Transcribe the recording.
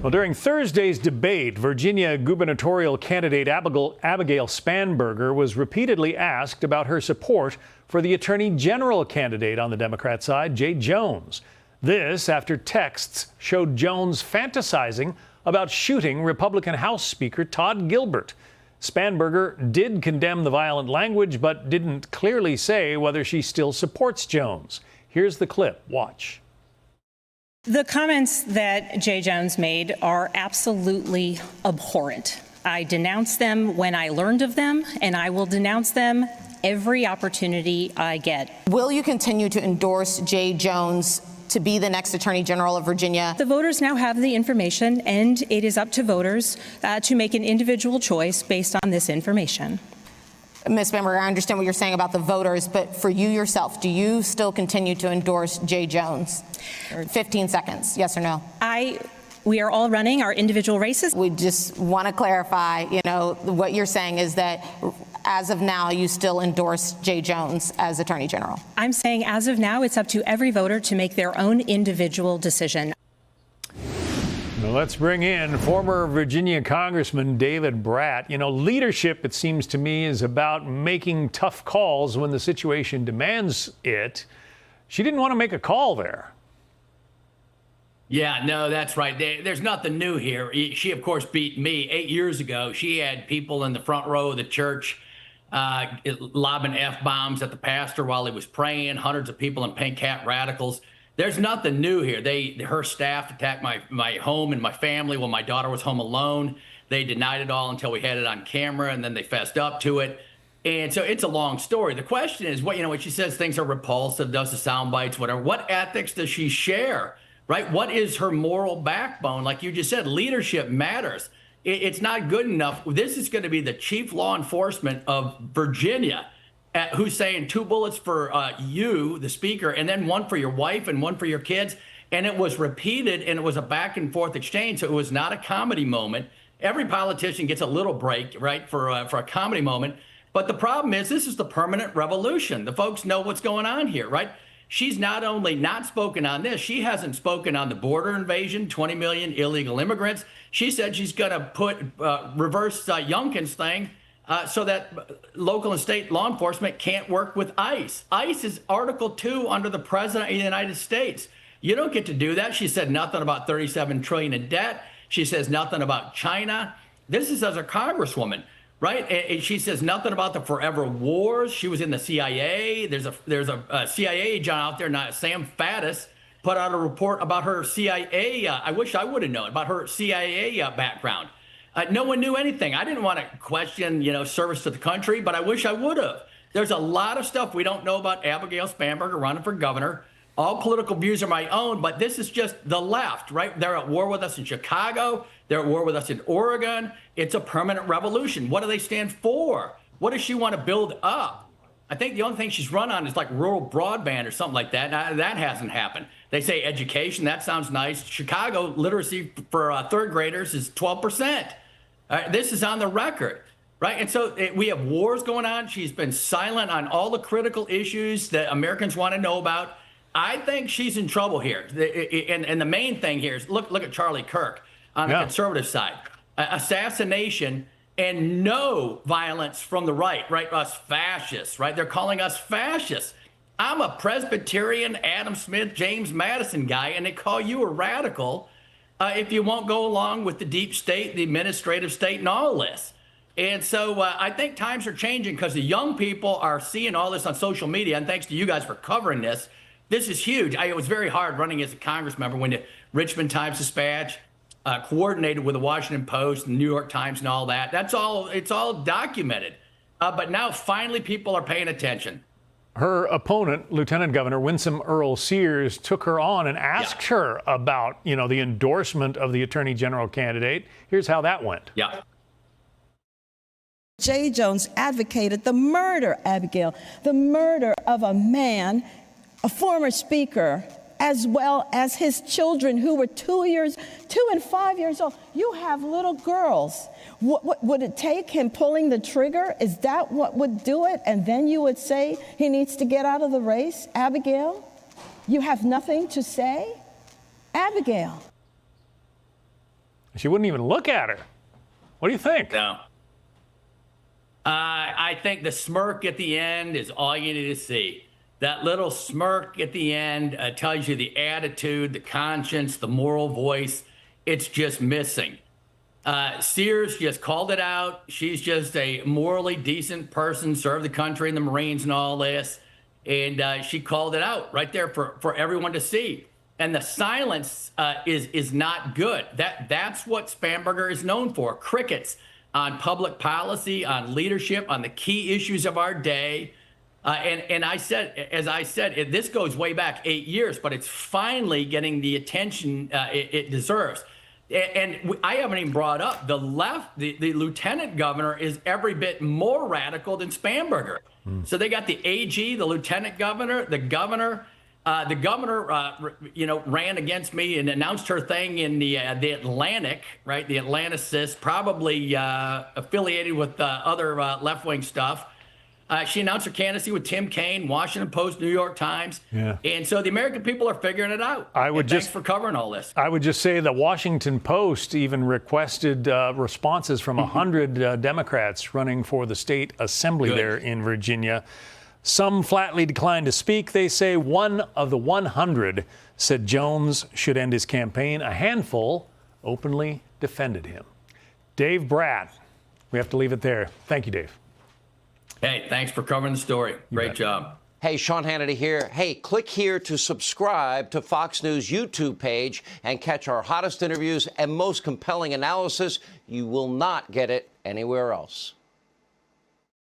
Well, during Thursday's debate, Virginia gubernatorial candidate Abigail Spanberger was repeatedly asked about her support for the Attorney General candidate on the Democrat side, Jay Jones. This after texts showed Jones fantasizing about shooting Republican House Speaker Todd Gilbert. Spanberger did condemn the violent language, but didn't clearly say whether she still supports Jones. Here's the clip. Watch. The comments that Jay Jones made are absolutely abhorrent. I denounced them when I learned of them, and I will denounce them every opportunity I get. Will you continue to endorse Jay Jones to be the next Attorney General of Virginia? The voters now have the information, and it is up to voters to make an individual choice based on this information. Ms. Spanberger, I understand what you're saying about the voters, but for you yourself, do you still continue to endorse Jay Jones? 15 seconds, yes or no? We are all running our individual races. We just want to clarify, what you're saying is that as of now, you still endorse Jay Jones as Attorney General. I'm saying as of now, it's up to every voter to make their own individual decision. Now let's bring in former Virginia Congressman David Brat. Leadership, it seems to me, is about making tough calls when the situation demands it. She didn't want to make a call there. Yeah, no, that's right. There's nothing new here. She, of course, beat me 8 years ago. She had people in the front row of the church lobbing F-bombs at the pastor while he was praying, hundreds of people in pink hat radicals. There's nothing new here. Her staff attacked my home and my family when my daughter was home alone. They denied it all until we had it on camera, and then they fessed up to it. And so it's a long story. The question is, when she says things are repulsive, does the sound bites, whatever, what ethics does she share, right? What is her moral backbone? Like you just said, leadership matters. It's not good enough. This is going to be the chief law enforcement of Virginia, who's saying 2 bullets for you, the speaker, and then 1 for your wife and 1 for your kids. And it was repeated, and it was a back and forth exchange. So it was not a comedy moment. Every politician gets a little break, right, for a comedy moment. But the problem is, this is the permanent revolution. The folks know what's going on here, right? She's not only not spoken on this, she hasn't spoken on the border invasion, 20 million illegal immigrants. She said she's going to put reverse Youngkin's thing so that local and state law enforcement can't work with ICE. ICE is Article 2 under the President of the United States. You don't get to do that. She said nothing about $37 trillion in debt. She says nothing about China. This is as a congresswoman, right? And she says nothing about the forever wars. She was in the CIA. There's a CIA agent out there, Sam Faddis, put out a report about her CIA. I wish I would have known about her CIA background. No one knew anything. I didn't want to question, service to the country, but I wish I would have. There's a lot of stuff we don't know about Abigail Spanberger running for governor. All political views are my own, but this is just the left, right? They're at war with us in Chicago. They're at war with us in Oregon. It's a permanent revolution. What do they stand for? What does she want to build up? I think the only thing she's run on is like rural broadband or something like that. Now, that hasn't happened. They say education. That sounds nice. Chicago literacy for third graders is 12%. This is on the record, right? And so we have wars going on. She's been silent on all the critical issues that Americans want to know about. I think she's in trouble here. And the main thing here is look at Charlie Kirk on the conservative side. Assassination and no violence from the right, us fascists, right? They're calling us fascists. I'm a Presbyterian, Adam Smith, James Madison guy, and they call you a radical if you won't go along with the deep state, the administrative state, and all this. And so I think times are changing because the young people are seeing all this on social media, and thanks to you guys for covering this. This is huge. It was very hard running as a Congress member when the Richmond Times-Dispatch coordinated with the Washington Post and the New York Times and all that. It's all documented. But now finally people are paying attention. Her opponent, Lieutenant Governor Winsome Earl Sears, took her on and asked her about, the endorsement of the Attorney General candidate. Here's how that went. Yeah. Jay Jones advocated the murder, Abigail, the murder of a man, a former speaker, as well as his children who were 2 and 5 years old. You have little girls. What would it take him pulling the trigger? Is that what would do it? And then you would say he needs to get out of the race? Abigail, you have nothing to say? Abigail. She wouldn't even look at her. What do you think? No. I think the smirk at the end is all you need to see. That little smirk at the end tells you the attitude, the conscience, the moral voice. It's just missing. Sears just called it out. She's just a morally decent person, served the country in the Marines and all this. And she called it out right there for everyone to see. And the silence is not good. That's what Spanberger is known for. Crickets on public policy, on leadership, on the key issues of our day. And I said, as I said, this goes way back 8 years, but it's finally getting the attention it deserves. And I haven't even brought up the left. The lieutenant governor is every bit more radical than Spanberger. So they got the AG, the lieutenant governor, the governor. The governor, ran against me and announced her thing in the Atlantic, right? The Atlanticist, probably affiliated with other left-wing stuff. She announced her candidacy with Tim Kaine, Washington Post, New York Times. Yeah. And so the American people are figuring it out. Thanks for covering all this. I would just say the Washington Post even requested responses from 100 Democrats running for the state assembly there in Virginia. Some flatly declined to speak. They say one of the 100 said Jones should end his campaign. A handful openly defended him. Dave Brat, we have to leave it there. Thank you, Dave. Hey, thanks for covering the story. Great job. Hey, Sean Hannity here. Hey, click here to subscribe to Fox News YouTube page and catch our hottest interviews and most compelling analysis. You will not get it anywhere else.